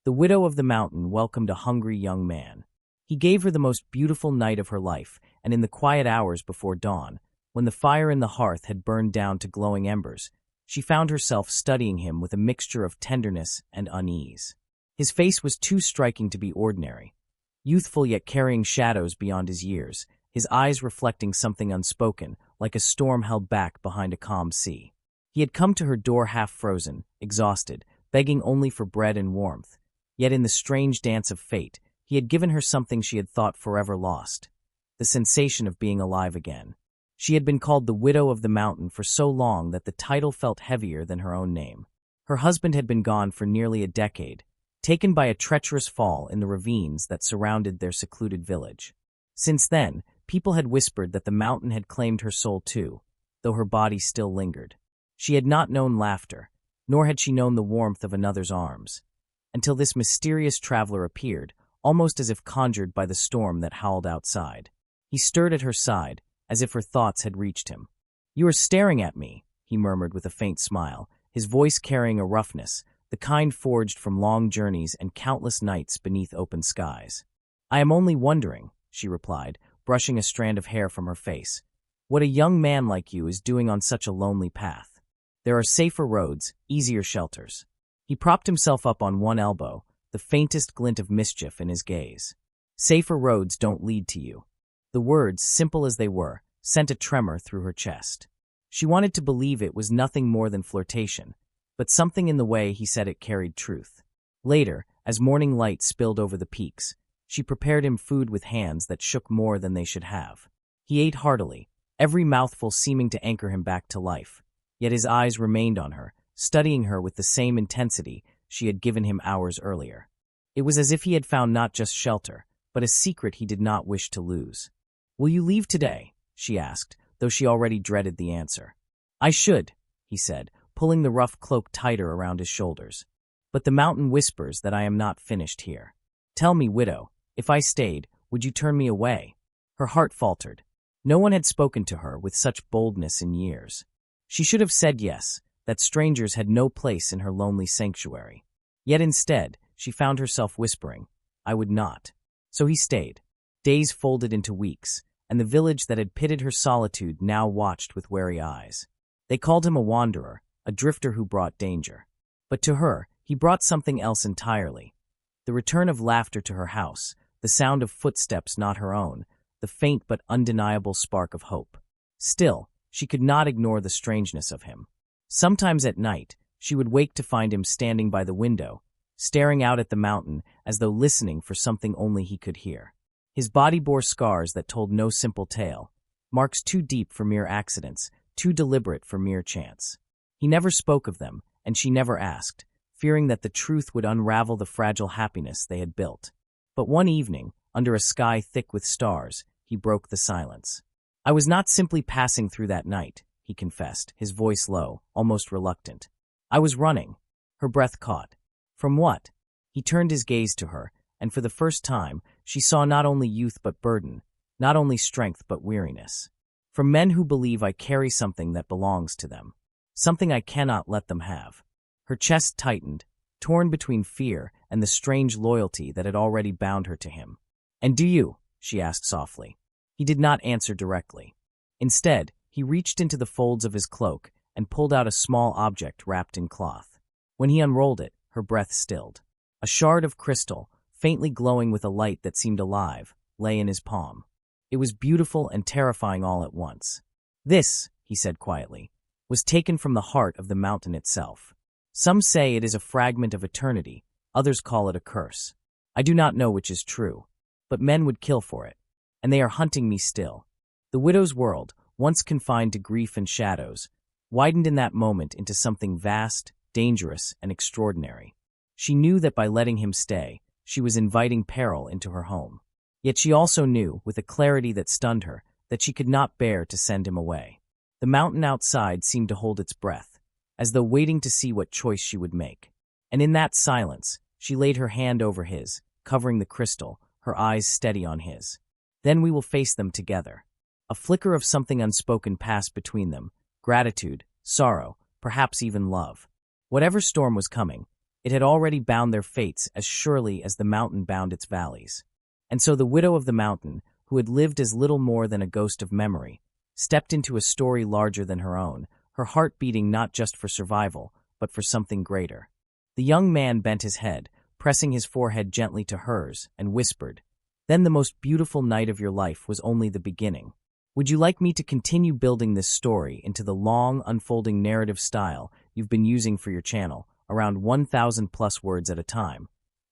The widow of the mountain welcomed a hungry young man. He gave her the most beautiful night of her life, and in the quiet hours before dawn, when the fire in the hearth had burned down to glowing embers, she found herself studying him with a mixture of tenderness and unease. His face was too striking to be ordinary. Youthful yet carrying shadows beyond his years, his eyes reflecting something unspoken, like a storm held back behind a calm sea. He had come to her door half frozen, exhausted, begging only for bread and warmth. Yet in the strange dance of fate, he had given her something she had thought forever lost: the sensation of being alive again. She had been called the widow of the mountain for so long that the title felt heavier than her own name. Her husband had been gone for nearly a decade, taken by a treacherous fall in the ravines that surrounded their secluded village. Since then, people had whispered that the mountain had claimed her soul too, though her body still lingered. She had not known laughter, nor had she known the warmth of another's arms, until this mysterious traveler appeared, almost as if conjured by the storm that howled outside. He stirred at her side, as if her thoughts had reached him. "You are staring at me," he murmured with a faint smile, his voice carrying a roughness, the kind forged from long journeys and countless nights beneath open skies. "I am only wondering," she replied, brushing a strand of hair from her face, "what a young man like you is doing on such a lonely path. There are safer roads, easier shelters." He propped himself up on one elbow, the faintest glint of mischief in his gaze. "Safer roads don't lead to you." The words, simple as they were, sent a tremor through her chest. She wanted to believe it was nothing more than flirtation, but something in the way he said it carried truth. Later, as morning light spilled over the peaks, she prepared him food with hands that shook more than they should have. He ate heartily, every mouthful seeming to anchor him back to life, yet his eyes remained on her, studying her with the same intensity she had given him hours earlier. It was as if he had found not just shelter, but a secret he did not wish to lose. "Will you leave today?" she asked, though she already dreaded the answer. "I should," he said, pulling the rough cloak tighter around his shoulders. "But the mountain whispers that I am not finished here. Tell me, widow, if I stayed, would you turn me away?" Her heart faltered. No one had spoken to her with such boldness in years. She should have said yes, that strangers had no place in her lonely sanctuary. Yet instead, she found herself whispering, "I would not." So he stayed. Days folded into weeks, and the village that had pitted her solitude now watched with wary eyes. They called him a wanderer, a drifter who brought danger. But to her, he brought something else entirely. The return of laughter to her house, the sound of footsteps not her own, the faint but undeniable spark of hope. Still, she could not ignore the strangeness of him. Sometimes at night, she would wake to find him standing by the window, staring out at the mountain as though listening for something only he could hear. His body bore scars that told no simple tale, marks too deep for mere accidents, too deliberate for mere chance. He never spoke of them, and she never asked, fearing that the truth would unravel the fragile happiness they had built. But one evening, under a sky thick with stars, he broke the silence. "I was not simply passing through that night," he confessed, his voice low, almost reluctant. "I was running." Her breath caught. From what? He turned his gaze to her, and for the first time, she saw not only youth but burden, not only strength but weariness. "From men who believe I carry something that belongs to them, something I cannot let them have." Her chest tightened, torn between fear and the strange loyalty that had already bound her to him. "And do you?" she asked softly. He did not answer directly. Instead, he reached into the folds of his cloak and pulled out a small object wrapped in cloth. When he unrolled it, her breath stilled. A shard of crystal, faintly glowing with a light that seemed alive, lay in his palm. It was beautiful and terrifying all at once. "This," he said quietly, "was taken from the heart of the mountain itself. Some say it is a fragment of eternity, others call it a curse. I do not know which is true, but men would kill for it, and they are hunting me still." The widow's world, once confined to grief and shadows, widened in that moment into something vast, dangerous, and extraordinary. She knew that by letting him stay, she was inviting peril into her home. Yet she also knew, with a clarity that stunned her, that she could not bear to send him away. The mountain outside seemed to hold its breath, as though waiting to see what choice she would make. And in that silence, she laid her hand over his, covering the crystal, her eyes steady on his. "Then we will face them together." A flicker of something unspoken passed between them, gratitude, sorrow, perhaps even love. Whatever storm was coming, It had already bound their fates as surely as the mountain bound its valleys. And so the widow of the mountain, who had lived as little more than a ghost of memory, stepped into a story larger than her own, her heart beating not just for survival, but for something greater. The young man bent his head, pressing his forehead gently to hers, and whispered, "Then the most beautiful night of your life was only the beginning. Would you like me to continue building this story into the long, unfolding narrative style you've been using for your channel, around 1,000 plus words at a time?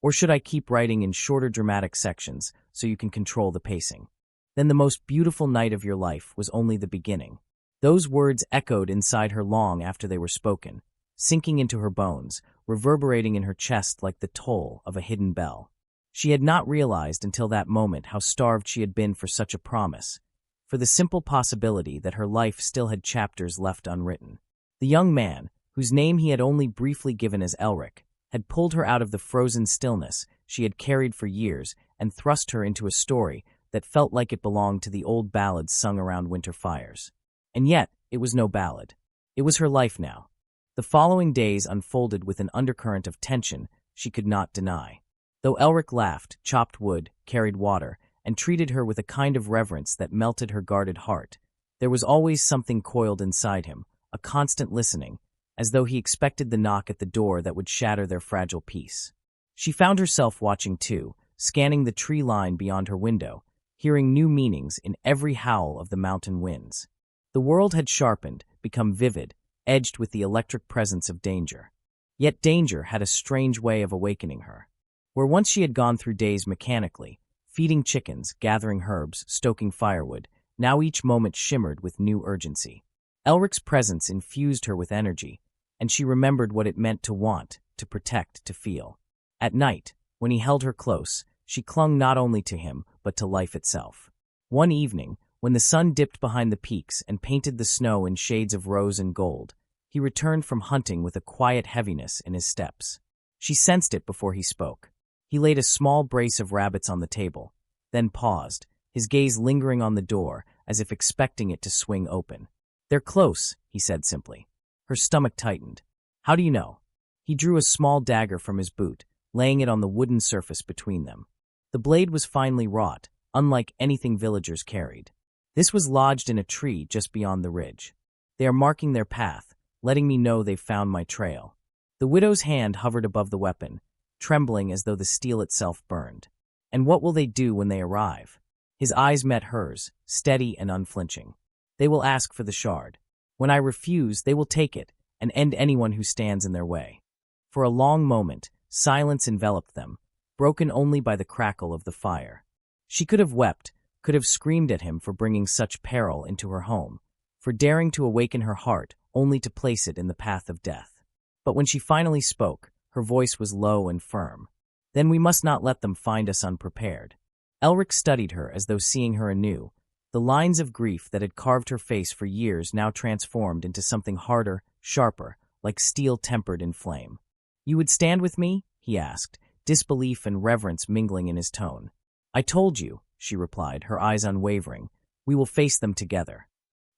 Or should I keep writing in shorter dramatic sections so you can control the pacing? Then the most beautiful night of your life was only the beginning." Those words echoed inside her long after they were spoken, sinking into her bones, reverberating in her chest like the toll of a hidden bell. She had not realized until that moment how starved she had been for such a promise, for the simple possibility that her life still had chapters left unwritten. The young man, whose name he had only briefly given as Elric, had pulled her out of the frozen stillness she had carried for years and thrust her into a story that felt like it belonged to the old ballads sung around winter fires. And yet, it was no ballad. It was her life now. The following days unfolded with an undercurrent of tension she could not deny. Though Elric laughed, chopped wood, carried water, and treated her with a kind of reverence that melted her guarded heart, there was always something coiled inside him, a constant listening, as though he expected the knock at the door that would shatter their fragile peace. She found herself watching too, scanning the tree line beyond her window, hearing new meanings in every howl of the mountain winds. The world had sharpened, become vivid, edged with the electric presence of danger. Yet danger had a strange way of awakening her. Where once she had gone through days mechanically, feeding chickens, gathering herbs, stoking firewood, now each moment shimmered with new urgency. Elric's presence infused her with energy, and she remembered what it meant to want, to protect, to feel. At night, when he held her close, she clung not only to him, but to life itself. One evening, when the sun dipped behind the peaks and painted the snow in shades of rose and gold, he returned from hunting with a quiet heaviness in his steps. She sensed it before he spoke. He laid a small brace of rabbits on the table, then paused, his gaze lingering on the door as if expecting it to swing open. "They're close," he said simply. Her stomach tightened. "How do you know?" He drew a small dagger from his boot, laying it on the wooden surface between them. The blade was finely wrought, unlike anything villagers carried. "This was lodged in a tree just beyond the ridge. They are marking their path, letting me know they've found my trail." The widow's hand hovered above the weapon, trembling as though the steel itself burned. "And what will they do when they arrive?" His eyes met hers, steady and unflinching. "They will ask for the shard. When I refuse, they will take it and end anyone who stands in their way." For a long moment, silence enveloped them, broken only by the crackle of the fire. She could have wept, could have screamed at him for bringing such peril into her home, for daring to awaken her heart only to place it in the path of death. But when she finally spoke, her voice was low and firm. "Then we must not let them find us unprepared." Elric studied her as though seeing her anew, the lines of grief that had carved her face for years now transformed into something harder, sharper, like steel tempered in flame. "You would stand with me?" he asked, disbelief and reverence mingling in his tone. "I told you," she replied, her eyes unwavering. "We will face them together."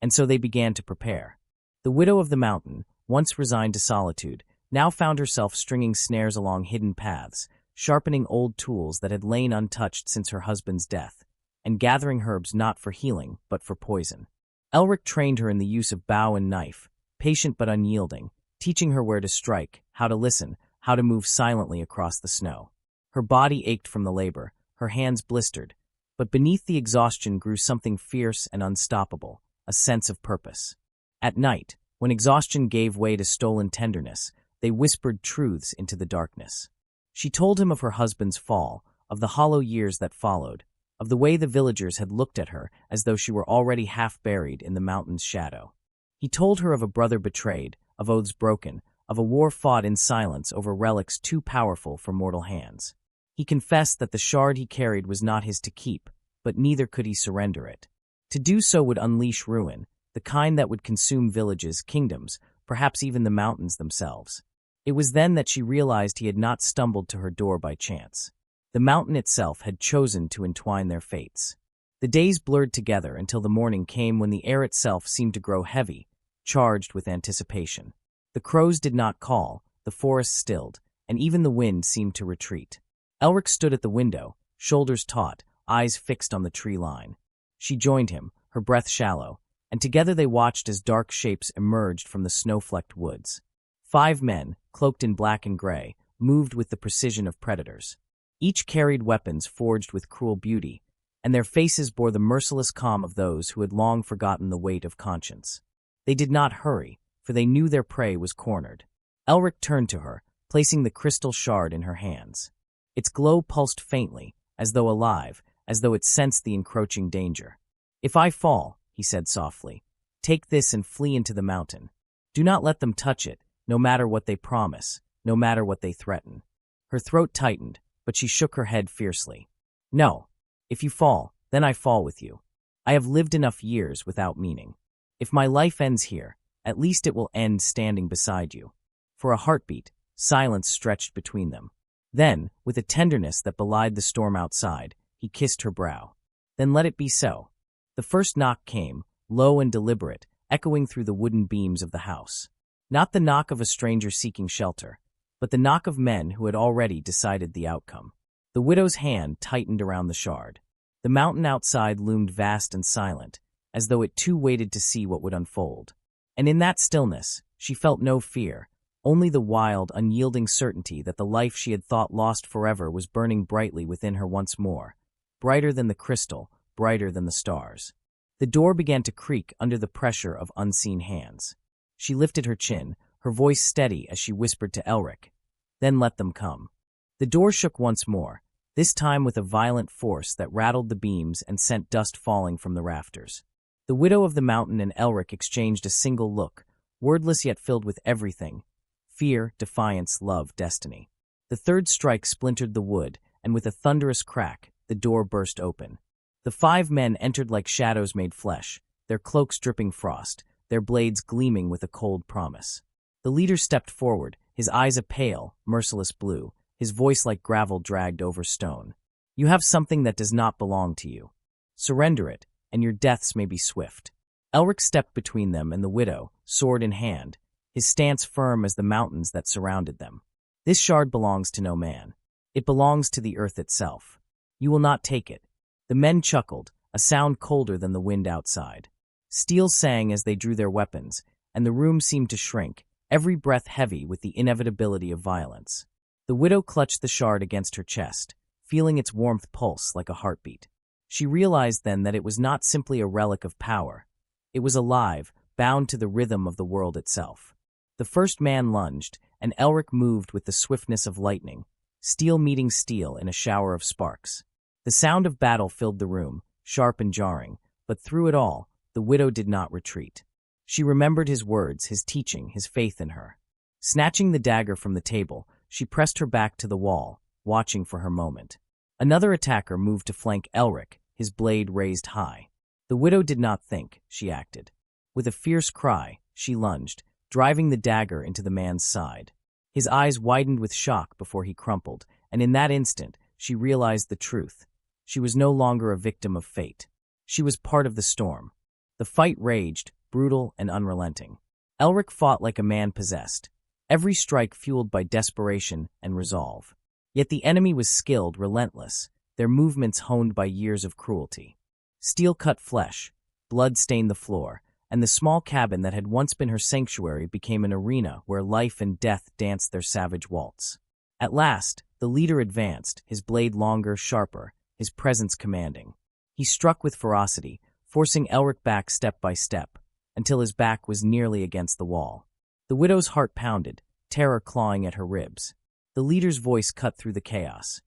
And so they began to prepare. The widow of the mountain, once resigned to solitude, now found herself stringing snares along hidden paths, sharpening old tools that had lain untouched since her husband's death, and gathering herbs not for healing, but for poison. Elric trained her in the use of bow and knife, patient but unyielding, teaching her where to strike, how to listen, how to move silently across the snow. Her body ached from the labor, her hands blistered, but beneath the exhaustion grew something fierce and unstoppable, a sense of purpose. At night, when exhaustion gave way to stolen tenderness, they whispered truths into the darkness. She told him of her husband's fall, of the hollow years that followed, of the way the villagers had looked at her as though she were already half buried in the mountain's shadow. He told her of a brother betrayed, of oaths broken, of a war fought in silence over relics too powerful for mortal hands. He confessed that the shard he carried was not his to keep, but neither could he surrender it. To do so would unleash ruin, the kind that would consume villages, kingdoms, perhaps even the mountains themselves. It was then that she realized he had not stumbled to her door by chance. The mountain itself had chosen to entwine their fates. The days blurred together until the morning came when the air itself seemed to grow heavy, charged with anticipation. The crows did not call, the forest stilled, and even the wind seemed to retreat. Elric stood at the window, shoulders taut, eyes fixed on the tree line. She joined him, her breath shallow, and together they watched as dark shapes emerged from the snow-flecked woods. 5 men, cloaked in black and gray, moved with the precision of predators. Each carried weapons forged with cruel beauty, and their faces bore the merciless calm of those who had long forgotten the weight of conscience. They did not hurry, for they knew their prey was cornered. Elric turned to her, placing the crystal shard in her hands. Its glow pulsed faintly, as though alive, as though it sensed the encroaching danger. "If I fall," he said softly, "take this and flee into the mountain. Do not let them touch it, no matter what they promise, no matter what they threaten." Her throat tightened, but she shook her head fiercely. "No. If you fall, then I fall with you. I have lived enough years without meaning. If my life ends here, at least it will end standing beside you." For a heartbeat, silence stretched between them. Then, with a tenderness that belied the storm outside, he kissed her brow. "Then let it be so." The first knock came, low and deliberate, echoing through the wooden beams of the house. Not the knock of a stranger seeking shelter, but the knock of men who had already decided the outcome. The widow's hand tightened around the shard. The mountain outside loomed vast and silent, as though it too waited to see what would unfold. And in that stillness, she felt no fear, only the wild, unyielding certainty that the life she had thought lost forever was burning brightly within her once more, brighter than the crystal, brighter than the stars. The door began to creak under the pressure of unseen hands. She lifted her chin, her voice steady as she whispered to Elric, "Then let them come." The door shook once more, this time with a violent force that rattled the beams and sent dust falling from the rafters. The widow of the mountain and Elric exchanged a single look, wordless yet filled with everything: fear, defiance, love, destiny. The third strike splintered the wood, and with a thunderous crack, the door burst open. The 5 men entered like shadows made flesh, their cloaks dripping frost, their blades gleaming with a cold promise. The leader stepped forward, his eyes a pale, merciless blue, his voice like gravel dragged over stone. "You have something that does not belong to you. Surrender it, and your deaths may be swift." Elric stepped between them and the widow, sword in hand, his stance firm as the mountains that surrounded them. "This shard belongs to no man. It belongs to the earth itself. You will not take it." The men chuckled, a sound colder than the wind outside. Steel sang as they drew their weapons, and the room seemed to shrink, every breath heavy with the inevitability of violence. The widow clutched the shard against her chest, feeling its warmth pulse like a heartbeat. She realized then that it was not simply a relic of power. It was alive, bound to the rhythm of the world itself. The first man lunged, and Elric moved with the swiftness of lightning, steel meeting steel in a shower of sparks. The sound of battle filled the room, sharp and jarring, but through it all, the widow did not retreat. She remembered his words, his teaching, his faith in her. Snatching the dagger from the table, she pressed her back to the wall, watching for her moment. Another attacker moved to flank Elric, his blade raised high. The widow did not think, she acted. With a fierce cry, she lunged, driving the dagger into the man's side. His eyes widened with shock before he crumpled, and in that instant, she realized the truth. She was no longer a victim of fate. She was part of the storm. The fight raged, brutal and unrelenting. Elric fought like a man possessed, every strike fueled by desperation and resolve. Yet the enemy was skilled, relentless, their movements honed by years of cruelty. Steel cut flesh, blood stained the floor, and the small cabin that had once been her sanctuary became an arena where life and death danced their savage waltz. At last, the leader advanced, his blade longer, sharper, his presence commanding. He struck with ferocity, forcing Elric back step by step, until his back was nearly against the wall. The widow's heart pounded, terror clawing at her ribs. The leader's voice cut through the chaos.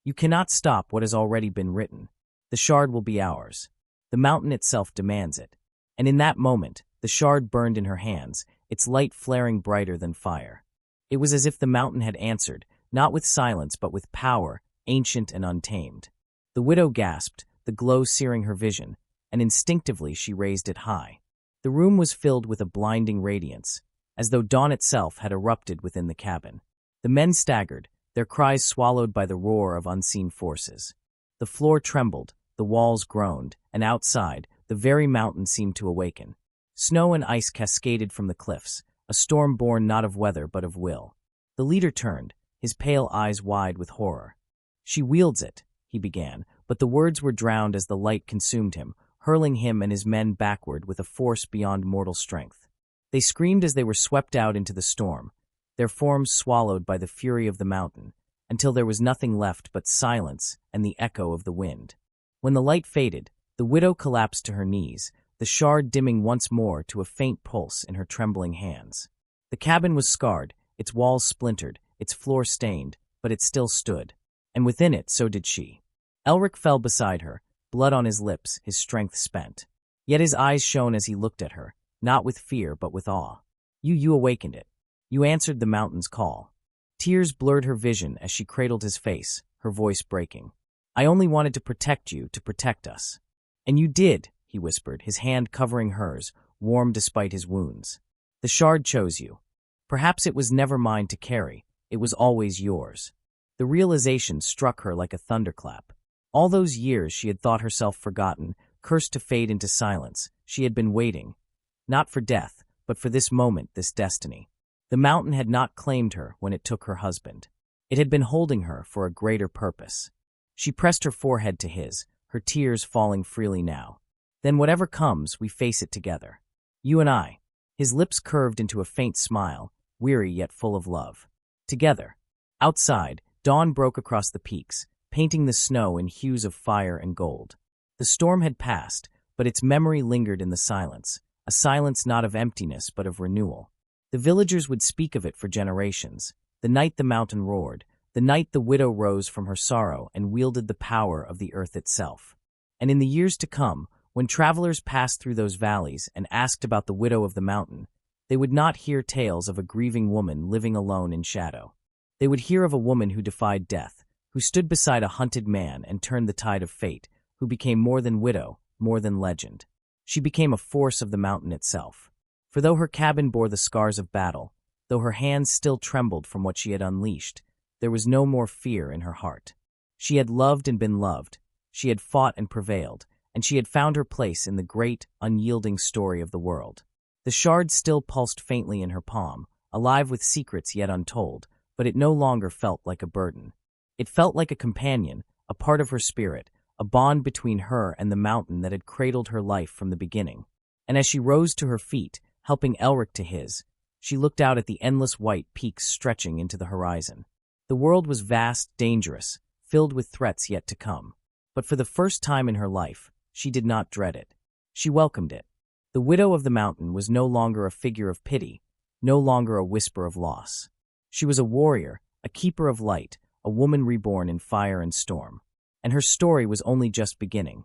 "You cannot stop what has already been written. The shard will be ours. The mountain itself demands it." And in that moment, the shard burned in her hands, its light flaring brighter than fire. It was as if the mountain had answered, not with silence but with power, ancient and untamed. The widow gasped, the glow searing her vision, and instinctively she raised it high. The room was filled with a blinding radiance, as though dawn itself had erupted within the cabin. The men staggered, their cries swallowed by the roar of unseen forces. The floor trembled, the walls groaned, and outside, the very mountain seemed to awaken. Snow and ice cascaded from the cliffs, a storm born not of weather but of will. The leader turned, his pale eyes wide with horror. "She wields it," he began, but the words were drowned as the light consumed him, hurling him and his men backward with a force beyond mortal strength. They screamed as they were swept out into the storm, their forms swallowed by the fury of the mountain, until there was nothing left but silence and the echo of the wind. When the light faded, the widow collapsed to her knees, the shard dimming once more to a faint pulse in her trembling hands. The cabin was scarred, its walls splintered, its floor stained, but it still stood. And within it, so did she. Elric fell beside her, blood on his lips, his strength spent. Yet his eyes shone as he looked at her, not with fear but with awe. You awakened it. You answered the mountain's call." Tears blurred her vision as she cradled his face, her voice breaking. "I only wanted to protect you, to protect us." "And you did," he whispered, his hand covering hers, warm despite his wounds. "The shard chose you. Perhaps it was never mine to carry, it was always yours." The realization struck her like a thunderclap. All those years she had thought herself forgotten, cursed to fade into silence. She had been waiting, not for death, but for this moment, this destiny. The mountain had not claimed her when it took her husband. It had been holding her for a greater purpose. She pressed her forehead to his, her tears falling freely now. "Then whatever comes, we face it together. You and I." His lips curved into a faint smile, weary yet full of love. "Together." Outside, dawn broke across the peaks, painting the snow in hues of fire and gold. The storm had passed, but its memory lingered in the silence, a silence not of emptiness but of renewal. The villagers would speak of it for generations, the night the mountain roared, the night the widow rose from her sorrow and wielded the power of the earth itself. And in the years to come, when travelers passed through those valleys and asked about the widow of the mountain, they would not hear tales of a grieving woman living alone in shadow. They would hear of a woman who defied death, who stood beside a hunted man and turned the tide of fate, who became more than widow, more than legend. She became a force of the mountain itself. For though her cabin bore the scars of battle, though her hands still trembled from what she had unleashed, there was no more fear in her heart. She had loved and been loved, she had fought and prevailed, and she had found her place in the great, unyielding story of the world. The shard still pulsed faintly in her palm, alive with secrets yet untold, but it no longer felt like a burden. It felt like a companion, a part of her spirit, a bond between her and the mountain that had cradled her life from the beginning. And as she rose to her feet, helping Elric to his, she looked out at the endless white peaks stretching into the horizon. The world was vast, dangerous, filled with threats yet to come. But for the first time in her life, she did not dread it. She welcomed it. The widow of the mountain was no longer a figure of pity, no longer a whisper of loss. She was a warrior, a keeper of light, a woman reborn in fire and storm. And her story was only just beginning.